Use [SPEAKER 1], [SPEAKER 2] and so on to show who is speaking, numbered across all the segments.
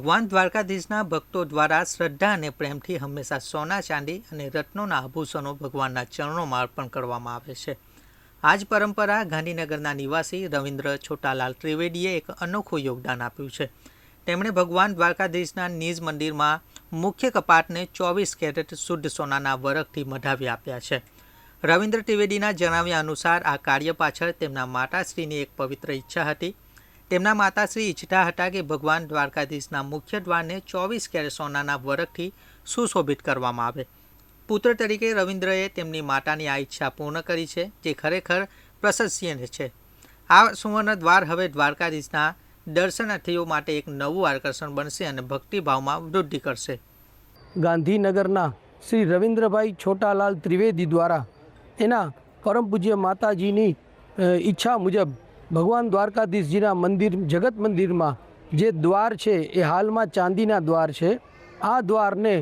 [SPEAKER 1] ભગવાન દ્વારકાધીશના ભક્તો દ્વારા શ્રદ્ધા અને પ્રેમથી હંમેશા સોના ચાંદી અને રત્નોના આભૂષણો ભગવાનના ચરણોમાં અર્પણ કરવામાં આવે છે। આ જ પરંપરા ગાંધીનગરના નિવાસી રવિન્દ્ર છોટાલાલ ત્રિવેદીએ એક અનોખું યોગદાન આપ્યું છે। તેમણે ભગવાન દ્વારકાધીશના નિજ મંદિરમાં મુખ્ય કપાટને 24 કેરેટ શુદ્ધ સોનાના વરખથી મઢાવી આપ્યા છે। રવિન્દ્ર ત્રિવેદીના જણાવ્યા અનુસાર આ કાર્ય પાછળ તેમના માતાશ્રીની એક પવિત્ર ઈચ્છા હતી। તેમના માતાશ્રી ઈચ્છતા હતા કે ભગવાન દ્વારકાધીશના મુખ્ય દ્વારને 24 કેરેટ સોનાના વરખથી સુશોભિત કરવામાં આવે। પુત્ર તરીકે રવિન્દ્રએ તેમની માતાની આ ઈચ્છા પૂર્ણ કરી છે, જે ખરેખર પ્રશંસનીય છે। આ સુવર્ણ દ્વાર હવે દ્વારકાધીશના દર્શનાર્થીઓ માટે એક નવું આકર્ષણ બનશે અને ભક્તિભાવમાં વૃદ્ધિ કરશે।
[SPEAKER 2] ગાંધીનગરના શ્રી રવિન્દ્રભાઈ છોટાલાલ ત્રિવેદી દ્વારા એના પરમ પૂજ્ય માતાજીની ઈચ્છા મુજબ ભગવાન દ્વારકાધીશજીના મંદિર જગત મંદિરમાં જે દ્વાર છે એ હાલમાં ચાંદીના દ્વાર છે। આ દ્વારને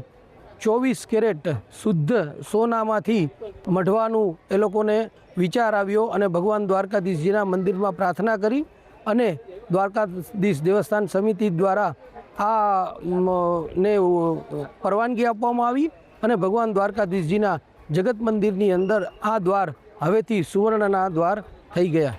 [SPEAKER 2] 24 કેરેટ શુદ્ધ સોનામાંથી મઢવાનું એ લોકોને વિચાર આવ્યો અને ભગવાન દ્વારકાધીશજીના મંદિરમાં પ્રાર્થના કરી અને દ્વારકાધીશ દેવસ્થાન સમિતિ દ્વારા આ ને પરવાનગી આપવામાં આવી અને ભગવાન દ્વારકાધીશજીના જગત મંદિરની અંદર આ દ્વાર હવેથી સુવર્ણના દ્વાર થઈ ગયા।